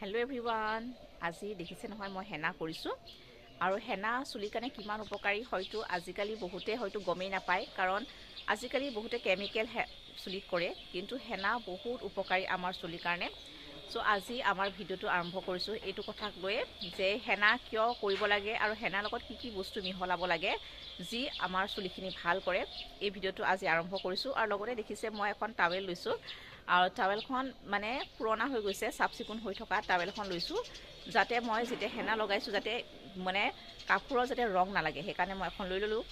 Hello' everyone আজি দেখিছে নহয় মই হেনা কৰিছোঁ আৰু হেনা চুলিৰ কাৰণে কিমান উপকাৰী হয়তো আজিকালি বহুতে হয়তো গমেই নাপায় কাৰণ আজিকালি বহুতে কেমিকেল চুলিত কৰে কিন্তু হেনা বহুত উপকাৰী আমাৰ চুলিৰ কাৰণে সো আজি আমাৰ ভিডিঅ'টো আৰম্ভ কৰিছোঁ এইটো কথাক লৈ যে হেনা কিয় কৰিব লাগে আৰু হেনাৰ লগত কি কি বস্তু মিহলাব লাগে যি আমাৰ চুলিখিনি ভাল কৰে এই ভিডিঅ'টো আজি আৰম্ভ কৰিছোঁ আৰু লগতে দেখিছে মই এখন টাৱেল লৈছোঁ আৰু টাৱেলখন মানে পুৰণা হৈ গৈছে চাফ চিকুণ হৈ থকা টাৱেলখন লৈছোঁ যাতে মই যেতিয়া হেনা লগাইছোঁ যাতে মানে কাপোৰৰ যাতে ৰং নালাগে সেইকাৰণে মই এখন লৈ ল'লোঁ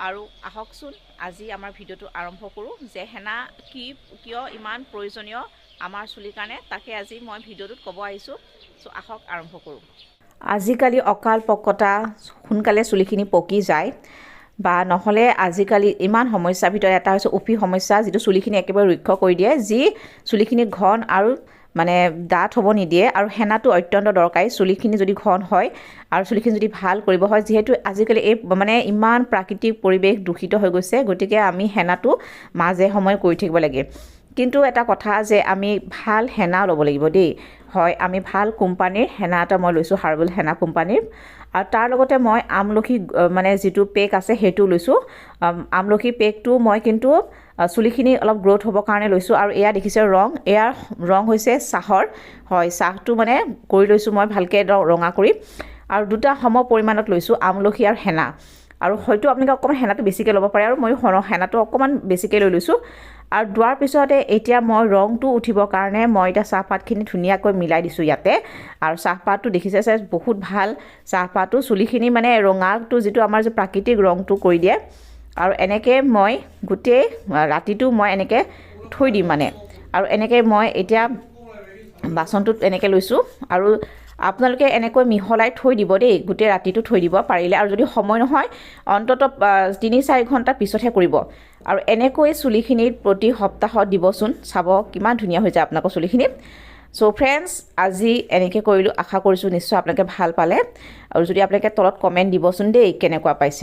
আৰু আহকচোন আজি আমাৰ ভিডিঅ'টো আৰম্ভ কৰোঁ যে হেনা কিয় ইমান প্ৰয়োজনীয় আমাৰ চুলিৰ কাৰণে তাকে আজি মই ভিডিঅ'টোত ক'ব আহিছোঁ চ' আহক আৰম্ভ কৰোঁ। আজিকালি অকাল পকতা সোনকালে চুলিখিনি পকি যায় বা নহ'লে আজিকালি ইমান সমস্যাৰ ভিতৰত এটা হৈছে উফি সমস্যা যিটো চুলিখিনি একেবাৰে ৰুক্ষ কৰি দিয়ে যি চুলিখিনি ঘন আৰু মানে ডাঠ হ'ব নিদিয়ে আৰু হেনাটো অত্যন্ত দৰকাৰী চুলিখিনি যদি ঘন হয় আৰু চুলিখিনি যদি ভাল কৰিব হয় যিহেতু আজিকালি এই মানে ইমান প্ৰাকৃতিক পৰিৱেশ দূষিত হৈ গৈছে গতিকে আমি হেনাটো মাজে সময়ে কৰি থাকিব লাগে কিন্তু এটা কথা যে আমি ভাল হেনা ল'ব লাগিব দেই হয় আমি ভাল কোম্পানীৰ হেনা এটা মই লৈছোঁ হাৰ্বেল হেনা কোম্পানীৰ আৰু তাৰ লগতে মই আমলখি মানে যিটো পেক আছে সেইটো লৈছোঁ আমলখি পেকটো মই কিন্তু চুলিখিনি অলপ গ্ৰ'থ হ'বৰ কাৰণে লৈছোঁ আৰু এয়া দেখিছে ইয়াৰ ৰং হৈছে চাহৰ হয় চাহটো মানে কৰি লৈছোঁ মই ভালকৈ ৰঙা কৰি আৰু দুটা সম পৰিমাণত লৈছোঁ আমলখি আৰু হেনা আৰু হয়তো আপোনালোকে অকণমান হেনাটো বেছিকৈ ল'ব পাৰে আৰু মই হেনাটো অকণমান বেছিকৈ লৈ লৈছোঁ আৰু ধোৱাৰ পিছতে এতিয়া মই ৰংটো উঠিবৰ কাৰণে মই এতিয়া চাহপাতখিনি ধুনীয়াকৈ মিলাই দিছোঁ ইয়াতে আৰু চাহপাতটো দেখিছে বহুত ভাল চাহপাতটো চুলিখিনি মানে ৰঙাটো যিটো আমাৰ যে প্ৰাকৃতিক ৰংটো কৰি দিয়ে আৰু এনেকৈ মই গোটেই ৰাতিটো মই এনেকৈ থৈ দিম মানে আৰু এনেকৈ মই এতিয়া বাচনটোত এনেকৈ লৈছোঁ আৰু আপোনালোকে এনেকৈ মিহলাই থৈ দিব দেই গোটেই ৰাতিটো থৈ দিব পাৰিলে আৰু যদি সময় নহয় অন্ততঃ ৩-৪ ঘণ্টাৰ পিছতহে কৰিব আৰু এনেকৈ চুলিখিনিত প্ৰতি সপ্তাহত দিবচোন চাব কিমান ধুনীয়া হৈ যায় আপোনালোকৰ চুলিখিনি চ' ফ্ৰেণ্ডছ আজি এনেকৈ কৰিলোঁ আশা কৰিছোঁ নিশ্চয় আপোনালোকে ভাল পালে আৰু যদি আপোনালোকে তলত কমেণ্ট দিবচোন দেই কেনেকুৱা পাইছে।